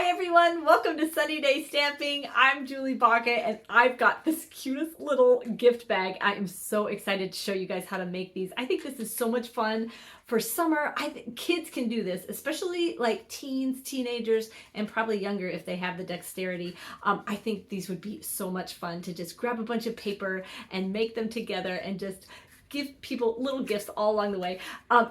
everyone, welcome to Sunny Day Stamping. I'm Julie Baca and I've got this cutest little gift bag. I am so excited to show you guys how to make these. I think this is so much fun for summer. I think kids can do this, especially like teens, teenagers, and probably younger if they have the dexterity. I think these would be so much fun to just grab a bunch of paper and make them together and just give people little gifts all along the way.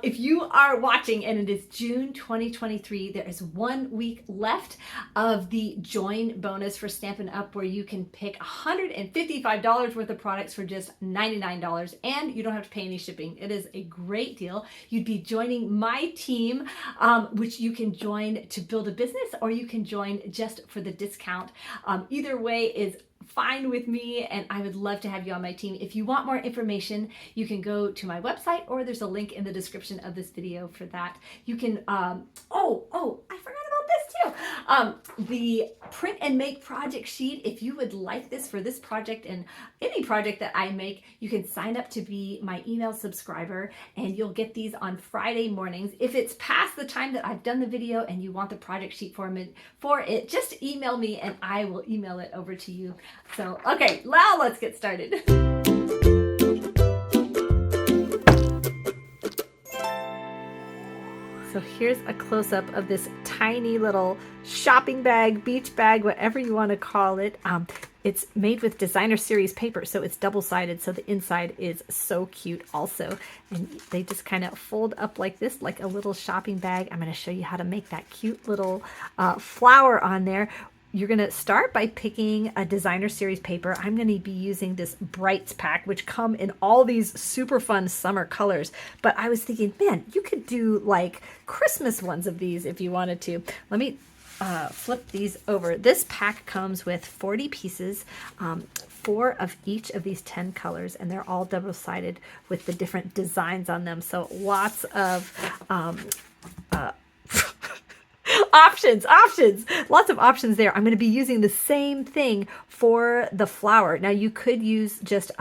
If you are watching and it is June 2023, there is 1 week left of the join bonus for Stampin' Up, where you can pick $155 worth of products for just $99, and you don't have to pay any shipping. It is a great deal. You'd be joining my team, which you can join to build a business, or you can join just for the discount. Either way is fine with me, and I would love to have you on my team. If you want more information, you can go to my website, or there's a link in the description of this video for that. You can, I forgot about this too. The print and make project sheet, if you would like this for this project and any project that I make, you can sign up to be my email subscriber, and you'll get these on Friday mornings. If it's past the time that I've done the video and you want the project sheet for it, just email me and I will email it over to you. So, okay, now let's get started. So here's a close-up of this tiny little shopping bag, beach bag, whatever you want to call it. It's made with designer series paper, so it's double-sided, so the inside is so cute also. And they just kind of fold up like this, like a little shopping bag. I'm going to show you how to make that cute little flower on there. You're going to start by picking a designer series paper. I'm going to be using this Brights pack, which come in all these super fun summer colors. But I was thinking, man, you could do like Christmas ones of these if you wanted to. Let me flip these over. This pack comes with 40 pieces, 4 of each of these 10 colors, and they're all double-sided with the different designs on them. So lots of lots of options there. I'm going to be using the same thing for the flower. Now you could use just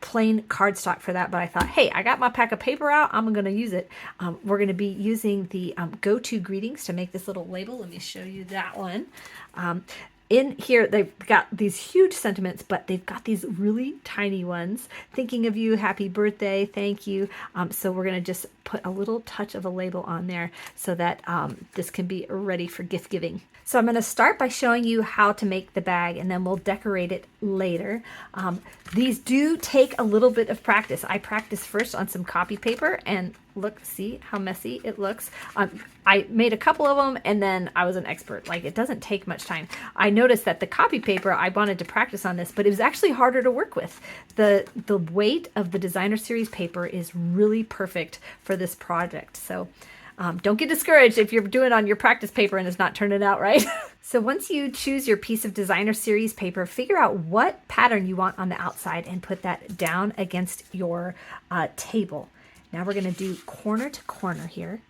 plain cardstock for that, but I thought, hey, I got my pack of paper out, I'm going to use it. We're going to be using the go-to greetings to make this little label. Let me show you that one. In here, they've got these huge sentiments, but they've got these really tiny ones. Thinking of you, happy birthday, thank you. So we're going to just put a little touch of a label on there so that this can be ready for gift giving. So I'm going to start by showing you how to make the bag, and then we'll decorate it later. These do take a little bit of practice. I practiced first on some copy paper, and look, see how messy it looks. I made a couple of them, and then I was an expert. Like, it doesn't take much time. I noticed that the copy paper, I wanted to practice on this, but it was actually harder to work with. The weight of the designer series paper is really perfect for this project. So don't get discouraged if you're doing it on your practice paper and it's not turning out right. So once you choose your piece of designer series paper, figure out what pattern you want on the outside and put that down against your table. Now we're going to do corner to corner here.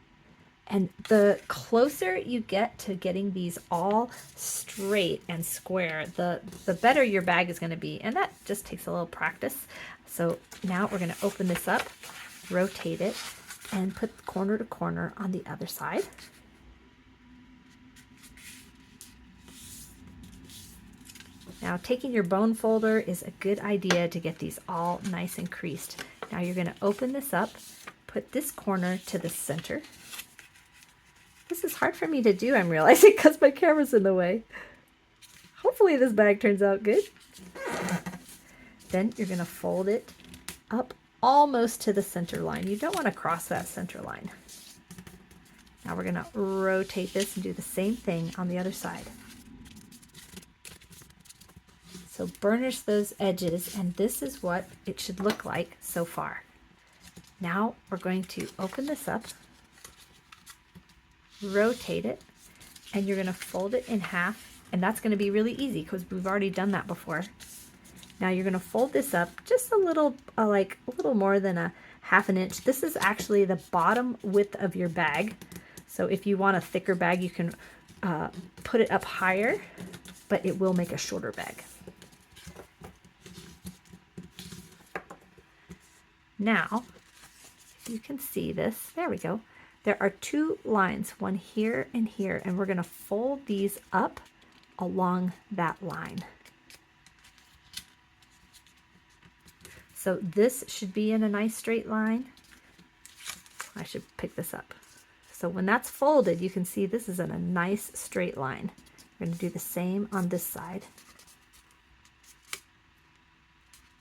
And the closer you get to getting these all straight and square, the better your bag is going to be. And that just takes a little practice. So now we're going to open this up, rotate it, and put corner to corner on the other side. Now, taking your bone folder is a good idea to get these all nice and creased. Now you're going to open this up, put this corner to the center. This is hard for me to do, I'm realizing, because my camera's in the way. Hopefully this bag turns out good. Then you're going to fold it up almost to the center line. You don't want to cross that center line. Now we're going to rotate this and do the same thing on the other side. So burnish those edges, and this is what it should look like so far. Now we're going to open this up, rotate it, and you're going to fold it in half, and that's going to be really easy because we've already done that before. Now you're going to fold this up just a little, like a little more than a ½ an inch. This is actually the bottom width of your bag. So if you want a thicker bag, you can put it up higher, but it will make a shorter bag. Now, you can see this. There we go. there are two lines, one here and here, and we're going to fold these up along that line. So this should be in a nice straight line. I should pick this up. So when that's folded, you can see this is in a nice straight line. We're going to do the same on this side.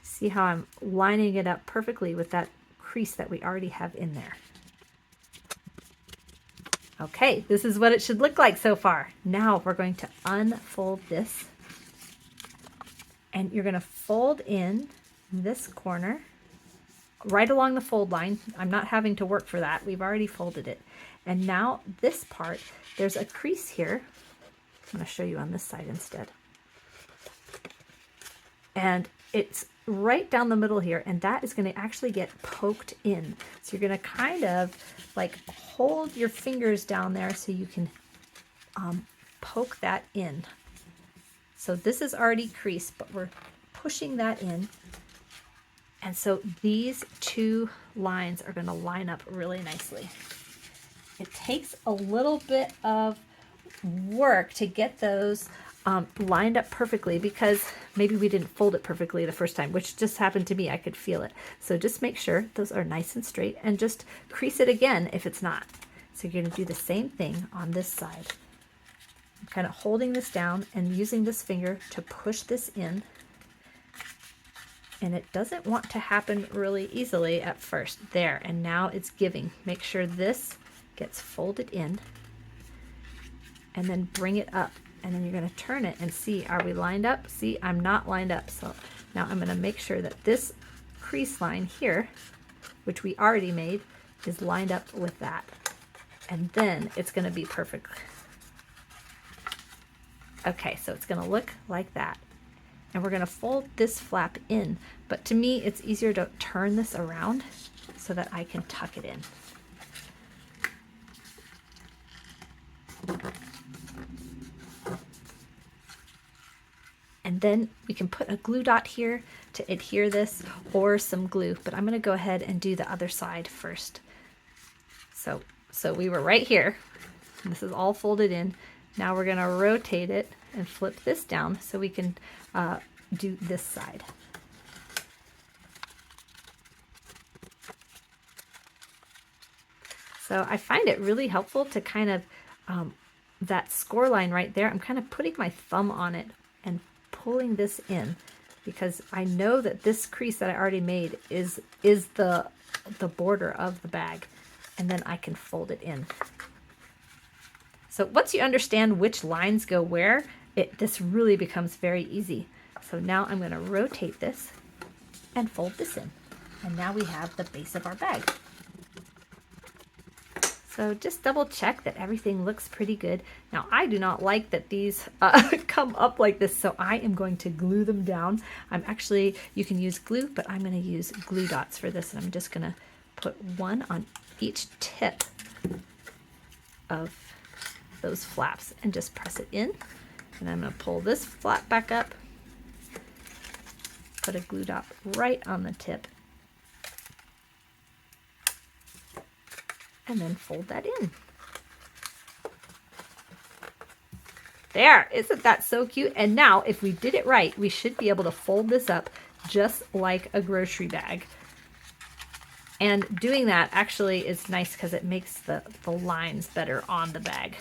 See how I'm lining it up perfectly with that crease that we already have in there. Okay, this is what it should look like so far. Now we're going to unfold this, and you're going to fold in this corner right along the fold line. I'm not having to work for that. We've already folded it. And now this part, there's a crease here. I'm going to show you on this side instead. And it's right down the middle here, and that is going to actually get poked in. So you're going to kind of like hold your fingers down there so you can poke that in. So this is already creased, but we're pushing that in. And so these two lines are going to line up really nicely. It takes a little bit of work to get those lined up perfectly, because maybe we didn't fold it perfectly the first time, which just happened to me. I could feel it. So just make sure those are nice and straight, and just crease it again if it's not. So you're going to do the same thing on this side. I'm kind of holding this down and using this finger to push this in. And it doesn't want to happen really easily at first. There, and now it's giving. Make sure this gets folded in, and then bring it up. And then you're going to turn it and see, are we lined up? See, I'm not lined up. So now I'm going to make sure that this crease line here, which we already made, is lined up with that. And then it's going to be perfect. Okay, so it's going to look like that. And we're going to fold this flap in. But to me, it's easier to turn this around so that I can tuck it in. And then we can put a glue dot here to adhere this, or some glue, but I'm going to go ahead and do the other side first. So we were right here. This is all folded in. Now we're going to rotate it and flip this down so we can do this side. So I find it really helpful to kind of, that score line right there, I'm kind of putting my thumb on it and pulling this in, because I know that this crease that I already made is the border of the bag, and then I can fold it in. So once you understand which lines go where, this really becomes very easy. So now I'm going to rotate this and fold this in, and now we have the base of our bag. So just double check that everything looks pretty good. Now I do not like that these come up like this, so I am going to glue them down. You can use glue, but I'm going to use glue dots for this, and I'm just going to put one on each tip of those flaps and just press it in. And I'm going to pull this flap back up, put a glue dot right on the tip, and then fold that in. There, isn't that so cute? And now if we did it right, we should be able to fold this up just like a grocery bag. And doing that actually is nice because it makes the lines better on the bag.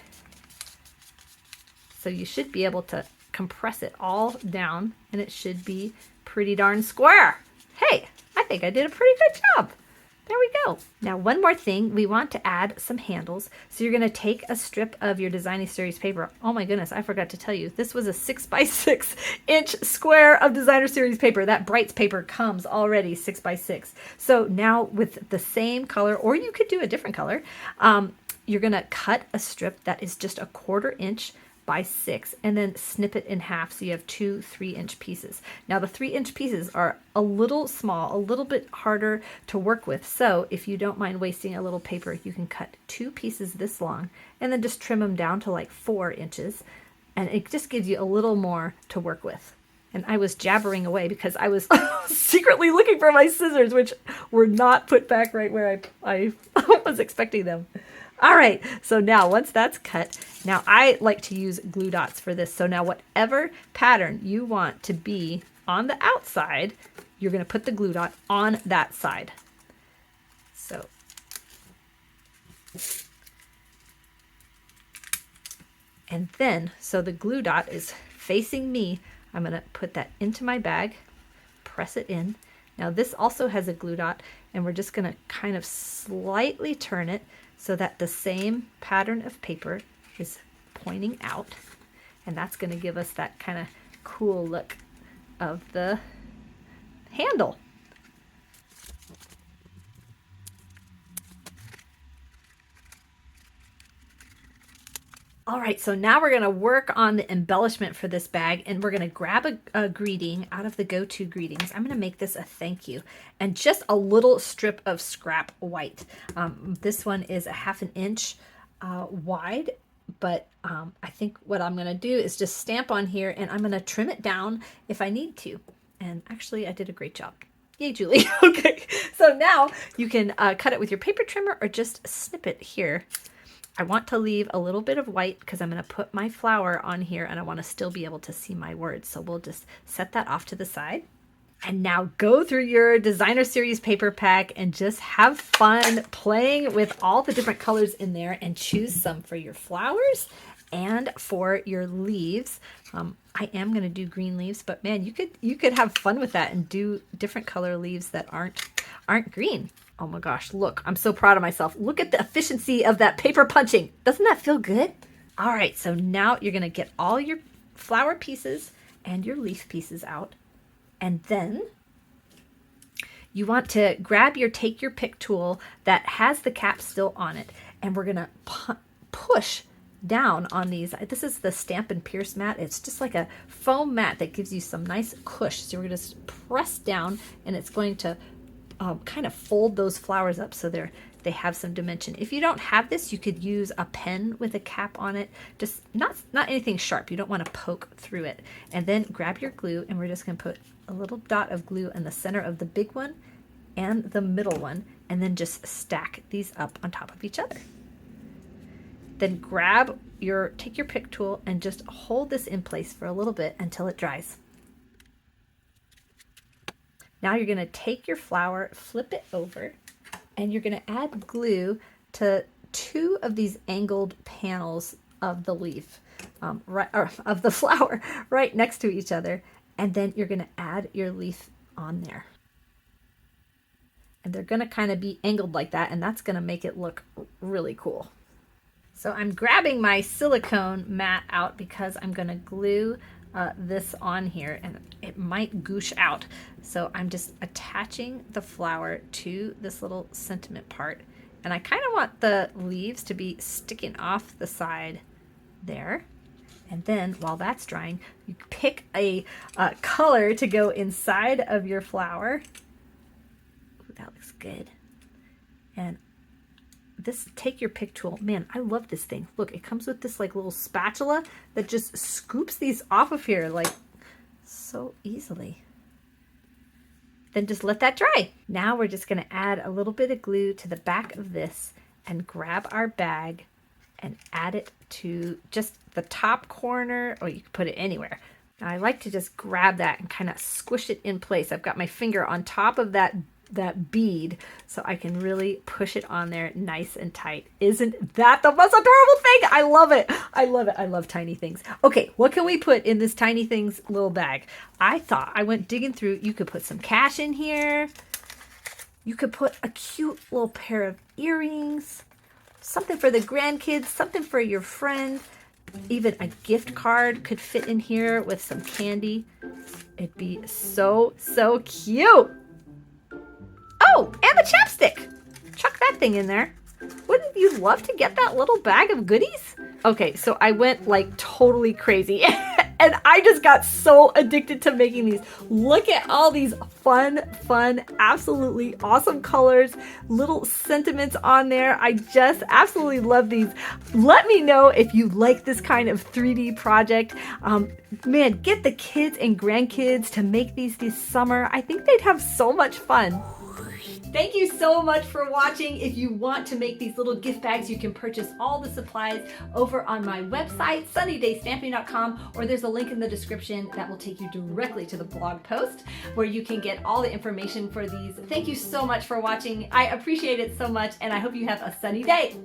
So you should be able to compress it all down, and it should be pretty darn square. Hey, I think I did a pretty good job. There we go. Now one more thing, we want to add some handles. So you're going to take a strip of your Designing Series paper. Oh my goodness, I forgot to tell you, this was a 6x6 inch square of Designer Series paper. That Brights paper comes already 6x6. So now with the same color, or you could do a different color, you're going to cut a strip that is just 1/4 inch by 6, and then snip it in half so you have 2 3-inch pieces. Now the 3-inch pieces are a little small, a little bit harder to work with, so if you don't mind wasting a little paper, you can cut 2 pieces this long and then just trim them down to like 4 inches, and it just gives you a little more to work with. And I was jabbering away because I was secretly looking for my scissors, which were not put back right where I was expecting them. All right, so now once that's cut, now I like to use glue dots for this. So now whatever pattern you want to be on the outside, you're gonna put the glue dot on that side. So, and then, so the glue dot is facing me. I'm gonna put that into my bag, press it in. Now this also has a glue dot, and we're just gonna kind of slightly turn it so that the same pattern of paper is pointing out. And that's gonna give us that kind of cool look of the handle. All right, so now we're gonna work on the embellishment for this bag, and we're gonna grab a greeting out of the go-to greetings. I'm gonna make this a thank you, and just a little strip of scrap white. This one is a 1/2 inch wide, but I think what I'm gonna do is just stamp on here, and I'm gonna trim it down if I need to. And actually, I did a great job. Yay, Julie. Okay, so now you can cut it with your paper trimmer or just snip it here. I want to leave a little bit of white because I'm going to put my flower on here, and I want to still be able to see my words. So we'll just set that off to the side. And now go through your designer series paper pack and just have fun playing with all the different colors in there, and choose some for your flowers and for your leaves. I am going to do green leaves, but man, you could have fun with that and do different color leaves that aren't green. Oh my gosh, look, I'm so proud of myself. Look at the efficiency of that paper punching. Doesn't that feel good? All right, so now you're gonna get all your flower pieces and your leaf pieces out. And then you want to grab your take your pick tool that has the cap still on it. And we're gonna push down on these. This is the Stamp and Pierce mat. It's just like a foam mat that gives you some nice cush. So we're gonna press down, and it's going to kind of fold those flowers up so they have some dimension. If you don't have this, you could use a pen with a cap on it. Just not anything sharp. You don't want to poke through it. And then grab your glue, and we're just going to put a little dot of glue in the center of the big one and the middle one, and then just stack these up on top of each other. Then take your pick tool and just hold this in place for a little bit until it dries. Now you're going to take your flower, flip it over, and you're going to add glue to 2 of these angled panels of the leaf, of the flower, right next to each other. And then you're going to add your leaf on there. And they're going to kind of be angled like that, and that's going to make it look really cool. So I'm grabbing my silicone mat out because I'm going to glue this on here, and it might goosh out. So I'm just attaching the flower to this little sentiment part, and I kind of want the leaves to be sticking off the side there. And then while that's drying, you pick a color to go inside of your flower. Ooh, that looks good. And this take your pick tool, man, I love this thing. Look, it comes with this like little spatula that just scoops these off of here like so easily. Then just let that dry. Now we're just going to add a little bit of glue to the back of this and grab our bag and add it to just the top corner, or you can put it anywhere. Now I like to just grab that and kind of squish it in place. I've got my finger on top of that bead so I can really push it on there nice and tight. Isn't that the most adorable thing? I love it. I love it. I love tiny things. Okay, what can we put in this tiny things little bag? I went digging through. You could put some cash in here. You could put a cute little pair of earrings, something for the grandkids, something for your friend. Even a gift card could fit in here with some candy. It'd be so cute. Oh, and the chapstick. Chuck that thing in there. Wouldn't you love to get that little bag of goodies? Okay, so I went like totally crazy and I just got so addicted to making these. Look at all these fun, absolutely awesome colors, little sentiments on there. I just absolutely love these. Let me know if you like this kind of 3D project. Man, get the kids and grandkids to make these this summer. I think they'd have so much fun. Thank you so much for watching. If you want to make these little gift bags, you can purchase all the supplies over on my website, sunnydaystamping.com, or there's a link in the description that will take you directly to the blog post where you can get all the information for these. Thank you so much for watching. I appreciate it so much, and I hope you have a sunny day.